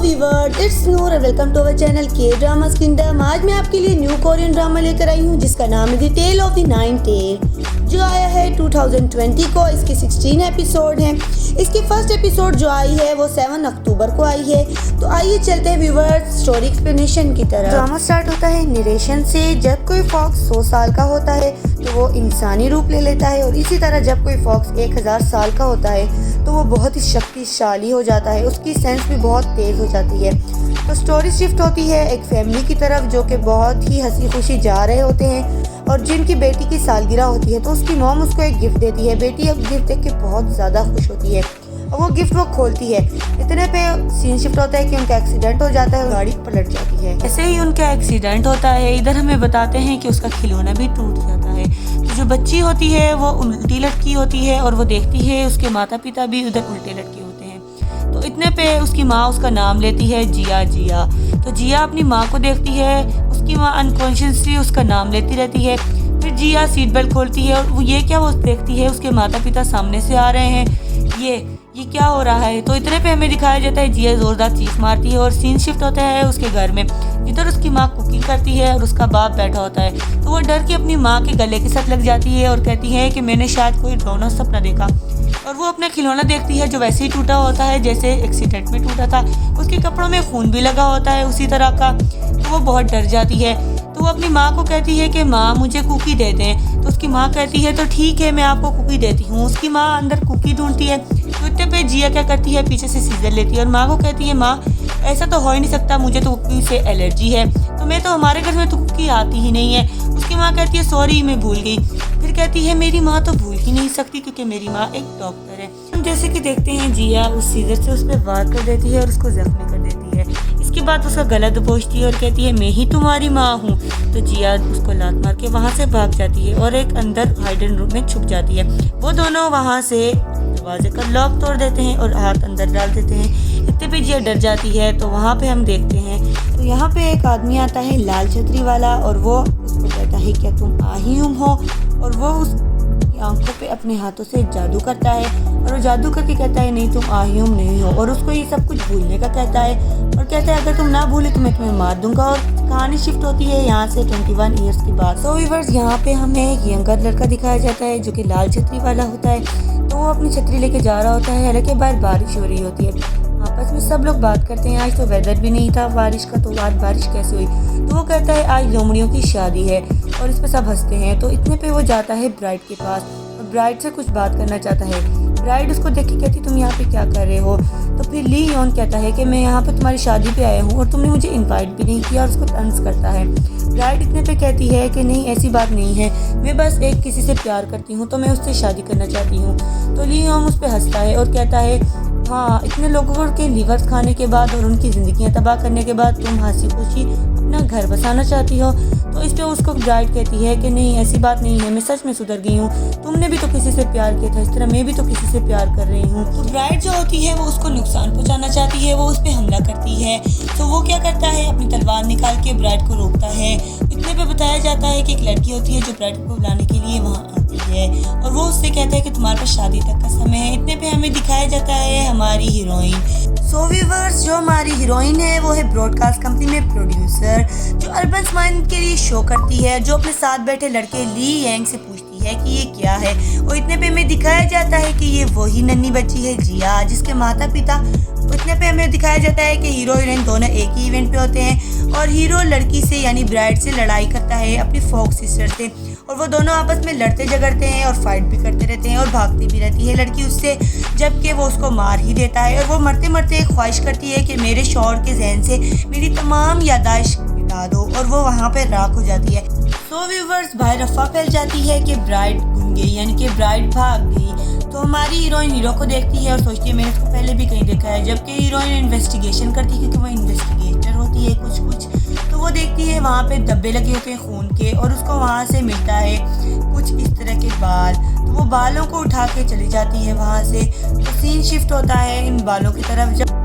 Viewers, it's नूर और welcome to our channel के dramas kingdom. आज मैं आपके लिए न्यू कोरियन ड्रामा लेकर आई हूँ जिसका नाम है the tale of the nine tail, जो आया है 2020 को। इसके 16 एपिसोड हैं। इसकी फर्स्ट एपिसोड जो आई है वो 7 अक्टूबर को आई है। तो आइए चलते हैं व्यूअर्स स्टोरी एक्सप्लेनेशन की तरफ। ड्रामा स्टार्ट होता है नरेशन से। जब कोई फॉक्स 100 साल का होता है तो वो इंसानी रूप ले लेता है, और इसी तरह जब कोई फॉक्स 1000 साल का होता है तो वो बहुत ही शक्तिशाली हो जाता है। उसकी सेंस भी बहुत तेज़ हो जाती है। तो स्टोरी शिफ्ट होती है एक फैमिली की तरफ जो कि बहुत ही हंसी खुशी जा रहे होते हैं, और जिनकी बेटी की सालगिरह होती है तो उसकी मॉम उसको एक गिफ्ट देती है। बेटी अब गिफ्ट देख के बहुत ज़्यादा खुश होती है और वो गिफ्ट वो खोलती है। इतने पे सीन शिफ्ट होता है कि उनका एक्सीडेंट हो जाता है और गाड़ी पलट जाती है। ऐसे ही उनका एक्सीडेंट होता है। इधर हमें बताते हैं कि उसका खिलौना भी टूट जाता है। तो जो बच्ची होती है वो उल्टी लटकी होती है और वो देखती है उसके माता पिता भी उधर उल्टे लटके होते हैं। तो इतने पे उसकी माँ उसका नाम लेती है जिया। जिया तो जिया अपनी माँ को देखती है। उसकी माँ अनकॉन्शियसली उसका नाम लेती रहती है। फिर जिया सीट बेल्ट खोलती है और वो देखती है उसके माता पिता सामने से आ रहे हैं। ये क्या हो रहा है। तो इतने पे हमें दिखाया जाता है जिया जोरदार चीख मारती है और सीन शिफ्ट होता है उसके घर में, जिधर उसकी माँ कुकिंग करती है और उसका बाप बैठा होता है। तो वो डर के अपनी माँ के गले के साथ लग जाती है और कहती है कि मैंने शायद कोई डरावना सपना देखा। और वो अपना खिलौना देखती है जो वैसे ही टूटा होता है जैसे एक्सीडेंट में टूटा था। उसके कपड़ों में खून भी लगा होता है उसी तरह का। तो वो बहुत डर जाती है। तो वो अपनी माँ को कहती है कि माँ मुझे कुकी दे दें। तो उसकी माँ कहती है तो ठीक है मैं आपको कुकी देती हूँ। उसकी माँ अंदर कुकी ढूंढती है। तो इतने पे जिया क्या करती है, पीछे से सीजर लेती है और माँ को कहती है माँ ऐसा तो हो ही नहीं सकता, मुझे तो कुकी से एलर्जी है, तो मैं तो हमारे घर में तो कुकी आती ही नहीं है। उसकी माँ कहती है सॉरी मैं भूल गई। फिर कहती है मेरी माँ तो भूल ही नहीं सकती क्योंकि मेरी माँ एक डॉक्टर है। हम जैसे कि देखते हैं जिया उस सीजर से उस पर वार कर देती है और उसको जख्मी कर देती है। इसके बाद उसका गला दबोचती है और कहती है मैं ही तुम्हारी माँ हूँ। तो जिया उसको लात मार के वहाँ से भाग जाती है और एक अंदर हाइडन रूम में छुप जाती है। वो दोनों वहाँ से दरवाजे का लॉक तोड़ देते हैं और हाथ अंदर डाल देते हैं। इतने पे जिया डर जाती है। तो वहाँ पे हम देखते हैं तो यहाँ पे एक आदमी आता है लाल छतरी वाला, और वो उसको कहता है क्या तुम आहियुम हो, और वो उस आंखों पे अपने हाथों से जादू करता है और वो जादू करके कहता है नहीं तुम आहियुम नहीं हो, और उसको ये सब कुछ भूलने का कहता है और कहता है अगर तुम ना भूले तो मैं तुम्हें मार दूंगा। और कहानी शिफ्ट होती है यहाँ से 21 ईयर्स के बाद। सो व्यूअर्स, यहाँ पे हमें एक यंगर लड़का दिखाया जाता है जो कि लाल छतरी वाला होता है। तो वो अपनी छतरी लेके जा रहा होता है, हालांकि बाहर बारिश हो रही होती है। आपस में सब लोग बात करते हैं। आज तो वेदर भी नहीं था बारिश का, तो आज बारिश कैसे हुई। तो वो कहता है आज लोमड़ियों की शादी है, और इस पर सब हंसते हैं। तो इतने पे वो जाता है ब्राइड के पास और ब्राइड से कुछ बात करना चाहता है। ब्राइड उसको देख के कहती तुम यहाँ पे क्या कर रहे हो। तो फिर ली योन कहता है कि मैं यहाँ पे तुम्हारी शादी पे आया हूँ और तुमने मुझे इनवाइट भी नहीं किया, और उसको तंज करता है। ब्राइड इतने पे कहती है कि नहीं ऐसी बात नहीं है, मैं बस एक किसी से प्यार करती हूँ तो मैं उससे शादी करना चाहती हूँ। तो ली योन उस पर हंसता है और कहता है हाँ इतने लोगों के लिवर्स खाने के बाद और उनकी ज़िंदगियाँ तबाह करने के बाद तुम हंसी खुशी अपना घर बसाना चाहती हो। तो इस पर उसको ब्राइड कहती है कि नहीं ऐसी बात नहीं है, मैं सच में सुधर गई हूँ, तुमने भी तो किसी से प्यार किया था, इस तरह मैं भी तो किसी से प्यार कर रही हूँ। तो ब्राइड जो होती है वो उसको नुकसान पहुँचाना चाहती है, वो उस पर हमला करती है। तो वो क्या करता है अपनी तलवार निकाल के ब्राइड को रोकता है। इतने पे बताया जाता है कि एक लड़की होती है जो ब्राइड को बुलाने के लिए वहाँ आती है, और वो उससे कहता है कि तुम्हारे पास शादी तक का समय है। इतने पे हमें दिखाया जाता है हमारी हीरोइन। सो व्यूअर्स, जो हमारी हीरोइन है वो है ब्रॉडकास्ट कंपनी में प्रोड्यूसर, जो अर्बन स्माइल के लिए शो करती है, जो अपने साथ बैठे लड़के ली यांग से पूछती है कि ये क्या है। और इतने पे हमें दिखाया जाता है कि ये वही नन्ही बच्ची है जिया, जिसके माता पिता। इतने पे हमें दिखाया जाता है कि हीरो हीरोइन दोनों एक ही इवेंट पे होते हैं, और हीरो लड़की से यानी ब्राइड से लड़ाई करता है अपनी फोक सिस्टर से, और वो दोनों आपस में लड़ते झगड़ते हैं और फाइट भी करते रहते हैं और भागती भी रहती है लड़की उससे, जबकि वो उसको मार ही देता है। और वो मरते मरते ख्वाहिश करती है कि मेरे शौहर के जहन से मेरी तमाम यादाश्त मिटा दो, और वो वहाँ पे राख हो जाती है। तो व्यूअर्स, बाहर अफवाह फैल जाती है कि ब्राइड गुम गई, यानी कि ब्राइड भाग गई। तो हमारी हीरोइन हीरो को देखती है और सोचती है मैंने इसको पहले भी कहीं देखा है, जबकि हीरोइन इन्वेस्टिगेशन करती है क्योंकि वो इन्वेस्टिगेटर होती है कुछ। तो वो देखती है वहाँ पे धब्बे लगे होते हैं खून के, और उसको वहाँ से मिलता है कुछ इस तरह के बाल। तो वो बालों को उठा के चली जाती है वहाँ से। तो सीन शिफ्ट होता है इन बालों की तरफ। जब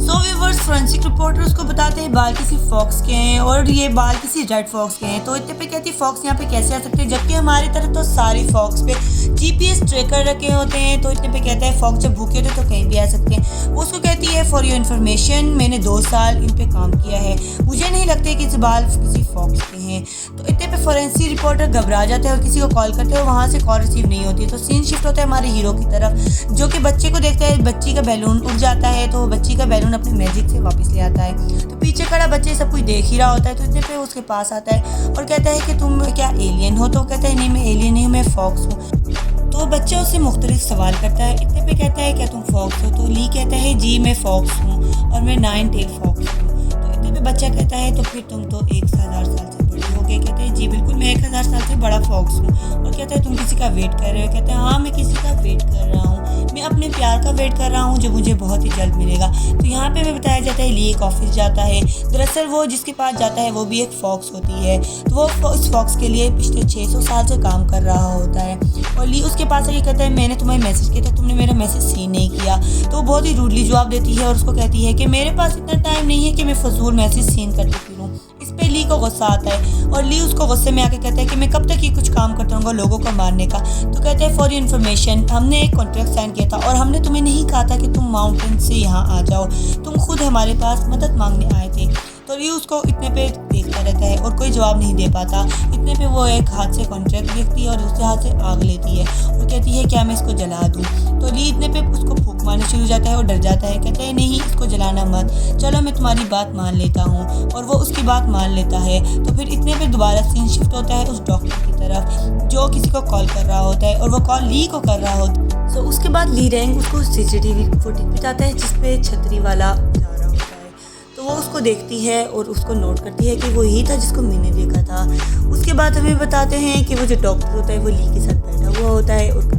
सो व्यूअर्स, फोरेंसिक रिपोर्टर उसको बताते हैं बाल किसी फॉक्स के हैं और ये बाल किसी रेड फॉक्स के हैं। तो इतने पे कहती है फॉक्स यहाँ पे कैसे आ सकते हैं, जबकि हमारी तरफ तो सारी फॉक्स पे GPS ट्रैकर रखे होते हैं। तो इतने पे कहता है फॉक्स जब भूखे होते तो कहीं भी आ सकते हैं। वो उसको कहती है फॉर योर इन्फॉर्मेशन मैंने 2 साल इन पे काम किया है, मुझे नहीं लगता कि इस बाल किसी फॉक्स के हैं। तो इतने पे फोरेंसिक रिपोर्टर घबरा जाता है और किसी को कॉल करते हैं और वहाँ से कॉल रिसीव नहीं होती है। तो सीन शिफ्ट होता है हमारे हीरो की तरफ, जो कि बच्चे को देखता है, बच्ची का बैलून उड़ जाता है। तो बच्ची का बैलून अपने मैजिक से वापस ले आता है। तो पीछे खड़ा बच्चे सब कुछ देख ही रहा होता है। तो इतने पे उसके पास आता है और कहता है कि तुम क्या एलियन हो? तो कहता है नहीं मैं एलियन नहीं हूँ, मैं फॉक्स हूँ। तो बच्चा उससे मुख्तलिफ सवाल करता है। इतने पे कहता है क्या तुम फॉक्स हो? तो ली कहता है जी मैं फॉक्स हूँ और मैं 9 टेल फॉक्स हूँ। तो इतने पे बच्चा कहता है तो फिर तुम तो 1000 साल से बड़े हो गए। कहते हैं जी बिल्कुल मैं 1000 साल से बड़ा फॉक्स हूँ। और कहता है तुम किसी का वेट कर रहे हो? कहते हैं हाँ मैं किसी का वेट कर रहा हूँ, मैं अपने प्यार का वेट कर रहा हूँ जो मुझे बहुत ही जल्द मिलेगा। तो यहाँ पे हमें बताया जाता है ली एक ऑफिस जाता है। दरअसल वो जिसके पास जाता है वो भी एक फॉक्स होती है। तो वो इस फॉक्स के लिए पिछले 600 साल से काम कर रहा होता है। और ली उसके पास आके कहता है मैंने तुम्हें मैसेज किया था, तुमने मेरा मैसेज सीन नहीं किया। तो वो बहुत ही रूडली जवाब देती है और उसको कहती है कि मेरे पास इतना टाइम नहीं है कि मैं फजूल मैसेज सीन करती फिरूँ। इस पे ली को गुस्सा आता है और ली उसको गुस्से में आके कहता है कि मैं कब तक ये कुछ काम करता रहूँगा लोगों को मारने का। तो कहते हैं फॉर इन्फॉर्मेशन हमने एक कॉन्ट्रैक्ट साइन किया था और हमने तुम्हें नहीं कहा था कि तुम माउंटेन से यहाँ आ जाओ, तुम खुद हमारे पास मदद मांगने आए थे। तो ली उसको इतने पे देखता रहता है और कोई जवाब नहीं दे पाता। इतने पे वो एक हाथ से कॉन्ट्रैक्ट देखती है और उसके हाथ से आग लेती है और कहती है क्या मैं इसको जला दूँ? तो ली इतने पे उसको फूंक मारना शुरू हो जाता है और डर जाता है। कहता है नहीं इसको जलाना मत, चलो मैं तुम्हारी बात मान लेता हूँ। और वो उसकी बात मान लेता है। तो फिर इतने पे दोबारा सीन शिफ्ट होता है उस डॉक्टर की तरफ जो किसी को कॉल कर रहा होता है और वो कॉल ली को कर रहा होता है। तो उसके बाद ली रैंक उसको CCTV फुटेज बताता है जिसपे छतरी वाला जा रहा होता है। तो वो उसको देखती है और उसको नोट करती है कि वो यही था जिसको मैंने देखा था। उसके बाद हमें बताते हैं कि वो जो डॉक्टर होता है वो ली के साथ बैठा हुआ होता है। और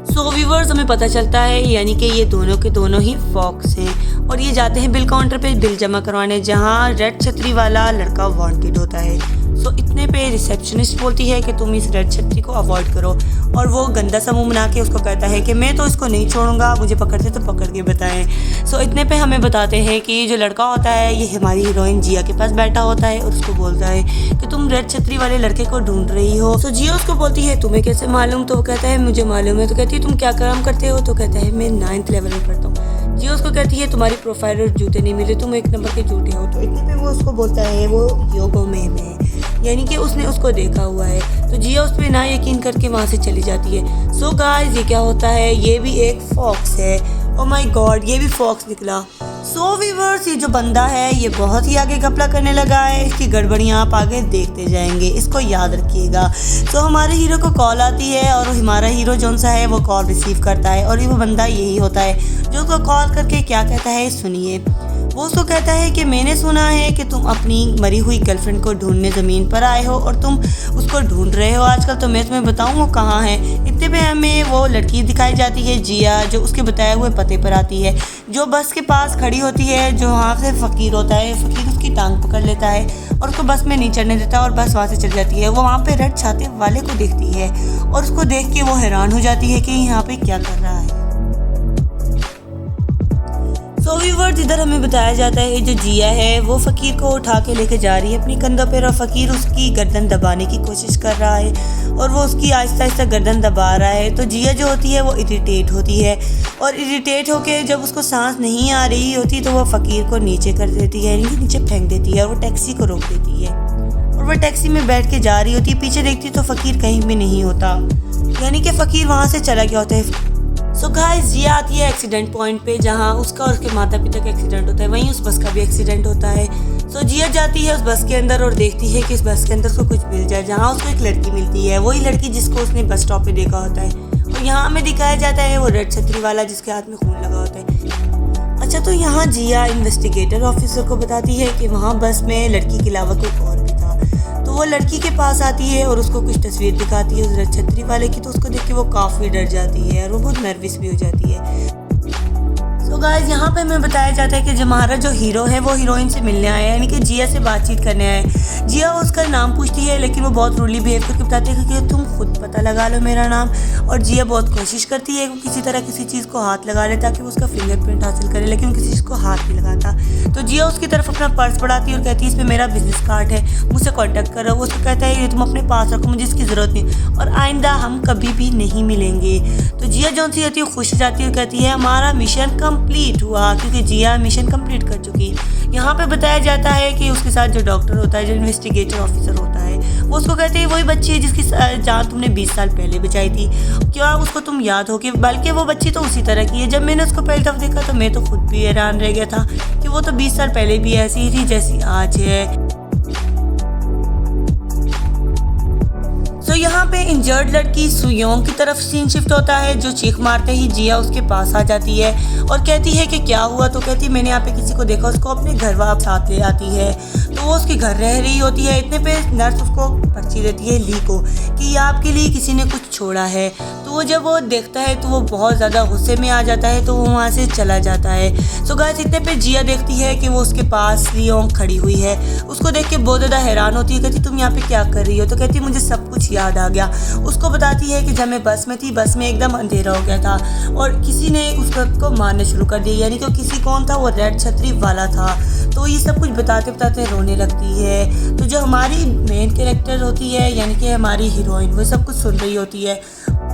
सो व्यूअर्स हमें पता चलता है यानी कि ये दोनों के दोनों ही फॉक्स हैं और ये जाते हैं बिल काउंटर पे बिल जमा करवाने जहाँ रेड छतरी वाला लड़का वांटेड होता है। सो इतने पे रिसेप्शनिस्ट बोलती है कि तुम इस रेड छतरी को अवॉइड करो और वो गंदा सा मुंह बना के उसको कहता है कि मैं तो इसको नहीं छोड़ूंगा, मुझे पकड़ते तो पकड़ के बताएं। सो इतने पे हमें बताते हैं कि जो लड़का होता है ये हमारी हीरोइन जिया के पास बैठा होता है और उसको बोलता है कि तुम रेड छतरी वाले लड़के को ढूंढ रही हो। सो जिया उसको बोलती है तुम्हें कैसे मालूम? तो वो कहता है मुझे मालूम है। तो कहती है तुम क्या काम करते हो? तो कहता है मैं 9th लेवल में पढ़ता हूँ। जिया उसको कहती है तुम्हारी प्रोफाइल और जूते नहीं मिले, तुम 1 नंबर के जूते हो। तो इतने पे वो उसको बोलता है वो योगो में यानी कि उसने उसको देखा हुआ है। तो जिया उस पर ना यकीन करके वहाँ से चली जाती है। सो गाइस ये क्या होता है, ये भी एक फॉक्स है। ओ माय गॉड ये भी फॉक्स निकला। सो व्यूअर्स ये जो बंदा है ये बहुत ही आगे घपला करने लगा है, इसकी गड़बड़ियाँ आप आगे देखते जाएंगे, इसको याद रखिएगा। सो हमारे हीरो को कॉल आती है और हमारा हीरो जौन सा है वो कॉल रिसीव करता है और ये वो बंदा यही होता है जो उसको कॉल करके क्या कहता है सुनिए। वो उसको कहता है कि मैंने सुना है कि तुम अपनी मरी हुई गर्लफ्रेंड को ढूंढने ज़मीन पर आए हो और तुम उसको ढूंढ रहे हो आजकल, तो मैं तुम्हें बताऊँ वो कहाँ है। इतने पे हमें वो लड़की दिखाई जाती है जिया जो उसके बताए हुए पते पर आती है, जो बस के पास खड़ी होती है। जो वहाँ से फ़कीर होता है, फ़कीर उसकी टांग पकड़ लेता है और उसको बस में नहीं चढ़ने देता और बस वहाँ से चढ़ जाती है। वो वहाँ पे रेड छाते वाले को देखती है और उसको देख के वो हैरान हो जाती है कि यहाँ पे क्या कर रहा है। सो व्यूअर्स इधर हमें बताया जाता है जो जिया है वो फ़कीर को उठा के लेके जा रही है अपनी कंधों पर और फ़कीर उसकी गर्दन दबाने की कोशिश कर रहा है और वो उसकी आहिस्ता आहिस्ता गर्दन दबा रहा है। तो जिया जो होती है वो इरिटेट होती है और इरिटेट होके जब उसको सांस नहीं आ रही होती तो वो फ़कीर को नीचे कर देती है, यानी नीचे फेंक देती है और वो टैक्सी को रोक देती है और वो टैक्सी में बैठ के जा रही होती है। पीछे देखती तो फ़कीर कहीं भी नहीं होता, यानी कि फ़कीर वहाँ से चला गया होता है। सो गाइस जिया आती है एक्सीडेंट पॉइंट पे जहाँ उसका और उसके माता पिता का एक्सीडेंट होता है, वहीं उस बस का भी एक्सीडेंट होता है। सो जिया जाती है उस बस के अंदर और देखती है कि इस बस के अंदर उसको कुछ मिल जाए, जहाँ उसको एक लड़की मिलती है, वही लड़की जिसको उसने बस स्टॉप पे देखा होता है। और यहाँ हमें दिखाया जाता है वो रेड छतरी वाला जिसके हाथ में खून लगा होता है। अच्छा तो यहाँ जिया इन्वेस्टिगेटर ऑफिसर को बताती है कि वहाँ बस में लड़की के अलावा कोई और भी था। तो वो लड़की के पास आती है और उसको कुछ तस्वीर दिखाती है उस रेड छतरी वाले की। तो उसको देख के वो काफ़ी डर जाती है और वो बहुत नर्वस भी हो जाती है। सो गाइस यहाँ पे हमें बताया जाता है कि जो हमारा जो हीरो है वो हीरोइन से मिलने आया है, यानी कि जिया से बातचीत करने आया है। जिया उसका नाम पूछती है लेकिन वो बहुत रूडली बिहेव करके बताती है कि तुम खुद पता लगा लो मेरा नाम। और जिया बहुत कोशिश करती है कि किसी तरह किसी चीज़ को हाथ लगा ले ताकि वो उसका फिंगरप्रिंट हासिल करे, लेकिन किसी चीज़ को हाथ नहीं लगाता। तो जिया उसकी तरफ अपना पर्स बढ़ाती है और कहती है इसमें मेरा बिजनेस कार्ड है, मुझसे कांटेक्ट करो। वो उसको कहता है ये तुम अपने पास रखो, मुझे इसकी ज़रूरत नहीं और आइंदा हम कभी भी नहीं मिलेंगे। तो जिया जौन सी होती है खुश हो जाती है और कहती है हमारा मिशन कंप्लीट हुआ, क्योंकि जिया मिशन कंप्लीट कर चुकी। यहाँ पे बताया जाता है कि उसके साथ जो डॉक्टर होता है, जो इन्वेस्टिगेटर ऑफिसर होता है, वो उसको कहते हैं वही बच्ची है जिसकी जान तुमने 20 साल पहले बचाई थी, क्या उसको तुम याद हो? कि बल्कि वो बच्ची तो उसी तरह की है। जब मैंने उसको पहली दफ़ा देखा तो मैं तो खुद भी हैरान रह गया था कि वो तो 20 साल पहले भी ऐसी ही थी जैसी आज है। यहाँ पे इंजर्ड लड़की सुयोंग की तरफ सीन शिफ्ट होता है, जो चीख मारते ही जिया उसके पास आ जाती है और कहती है कि क्या हुआ। तो कहती है मैंने यहाँ पे किसी को देखा, उसको अपने घर वापस साथ ले आती है। तो वो उसके घर रह रही होती है। इतने पे नर्स उसको पर्ची देती है ली को कि आपके लिए किसी ने कुछ छोड़ा है। तो वो जब वो देखता है तो वो बहुत ज़्यादा गुस्से में आ जाता है, तो वो वहाँ से चला जाता है। सो गाइस इतने पे जिया देखती है कि वो उसके पास लियोंग खड़ी हुई है। उसको देख के बहुत ज़्यादा हैरान होती है, कहती तुम यहाँ पे क्या कर रही हो? तो कहती मुझे सब कुछ याद आ गया। उसको बताती है कि जब मैं बस में थी, बस में एकदम अंधेरा हो गया था और किसी ने उसको मारना शुरू कर दिया, यानी कि किसी कौन था, वो रेड छतरी वाला था। तो ये सब कुछ बताते बताते रोने लगती है। तो जो हमारी मेन कैरेक्टर होती है, यानी कि हमारी हीरोइन, वो सब कुछ सुन रही होती है।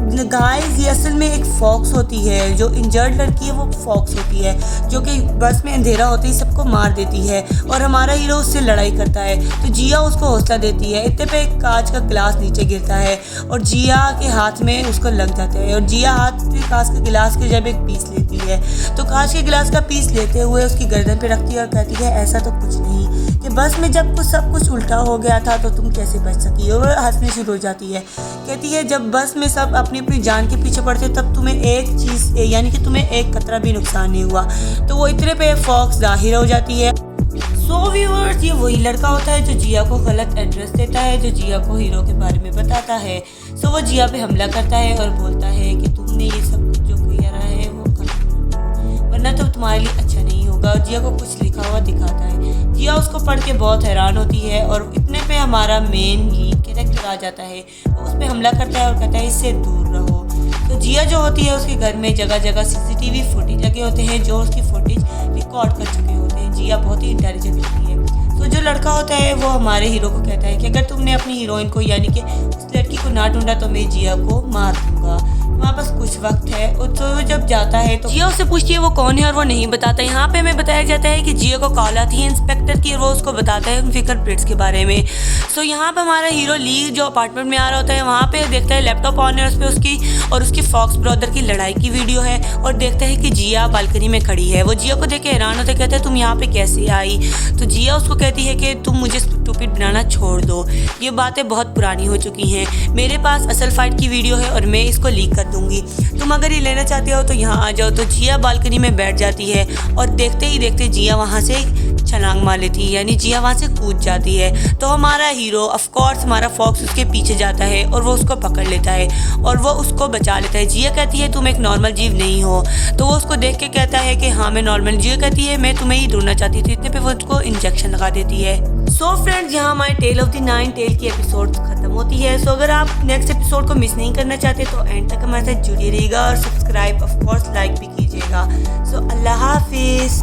गाइस ये असल में एक फॉक्स होती है, जो इंजर्ड लड़की है वो फॉक्स होती है, जो कि बस में अंधेरा होते ही सबको मार देती है और हमारा हीरो उससे लड़ाई करता है। तो जिया उसको हौसला देती है। इतने पे एक कांच का गिलास नीचे गिरता है और जिया के हाथ में उसको लग जाता है और जिया हाथ में कांच के गिलास के जब एक पीस लेती है, तो कांच के गिलास का पीस लेते हुए उसकी गर्दन पे रखती है और कहती है ऐसा तो कुछ नहीं, कि बस में जब कुछ सब कुछ उल्टा हो गया था तो तुम कैसे बच सकी। और हंसने शुरू हो जाती है, कहती है जब बस में सब अपनी अपनी जान के पीछे पड़ते तब तुम्हें एक चीज़, यानी कि तुम्हें एक कतरा भी नुकसान नहीं हुआ। तो वो इतने पे फॉक्स जाहिर हो जाती है। सो व्यूअर्स ये वही लड़का होता है जो जिया को गलत एड्रेस देता है, जो जिया को हीरो के बारे में बताता है। सो वो जिया पे हमला करता है और बोलता है कि तुमने ये सब कुछ जो किया रहा है वो कर, वरना तो तुम्हारे लिए अच्छा नहीं होगा। और जिया को कुछ लिखा हुआ दिखाता है। जिया उसको पढ़ के बहुत हैरान होती है और इतने पे हमारा मेन लीड कैरेक्टर आ जाता है। वो उस पर हमला करता है और कहता है इससे दूर रहो। तो जिया जो होती है उसके घर में जगह जगह CCTV फुटेज लगे होते हैं, जो उसकी फुटेज रिकॉर्ड कर चुके होते हैं। जिया बहुत ही इंटेलिजेंट होती है। तो जो लड़का होता है वो हमारे हीरो को कहता है कि अगर तुमने अपनी हीरोइन को, यानी कि उस लड़की को ना ढूंढा तो मैं जिया को मार दूंगा, तुम्हारे पास कुछ वक्त है। और तो जब जाता है तो जिया उससे पूछती है वो कौन है और वो नहीं बताता। यहाँ पे हमें बताया जाता है कि जिया को कॉल आती है इंस्पेक्टर की और वो उसको बताता है उन फिंगरप्रिंट्स के बारे में। सो यहाँ पे हमारा हीरो ली जो अपार्टमेंट में आ रहा होता है, वहाँ पे देखता है लैपटॉप ऑन है, उस पर उसकी और उसकी फॉक्स ब्रदर की लड़ाई की वीडियो है और देखता है कि जिया बालकनी में खड़ी है। वो जिया को देख के हैरान होता है, कहता है तुम यहाँ पे कैसे आई? तो जिया उसको कहती है कि तुम मुझे स्टूपिड बनाना छोड़ दो, ये बातें बहुत पुरानी हो चुकी हैं, मेरे पास असल फाइट की वीडियो है और मैं इसको लीक कर दूंगी, तुम अगर ये लेना चाहते हो तो यहाँ आ जाओ। तो जिया बालकनी में बैठ जाती है और देखते ही देखते जिया वहाँ से छलांग मार लेती है, यानी जिया वहाँ से कूद जाती है। तो हमारा हीरो ऑफ कोर्स हमारा फॉक्स उसके पीछे जाता है और वो उसको पकड़ लेता है और वो उसको बचा लेता है। जिया कहती है तुम एक नॉर्मल जीव नहीं हो। तो वो उसको देख के कहता है कि हाँ मैं नॉर्मल। जिया कहती है मैं तुम्हें ही ढूंढना चाहती थी। इतने पे वो उसको इंजेक्शन लगा देती है। सो फ्रेंड्स यहाँ हमारे टेल ऑफ द 9 टेल की एपिसोड खत्म होती है। सो अगर आप नेक्स्ट एपिसोड को मिस नहीं करना चाहते तो एंड तक हमारे साथ जुड़े रहिएगा और सब्सक्राइब ऑफ कोर्स लाइक भी कीजिएगा। सो अल्लाह हाफिज़।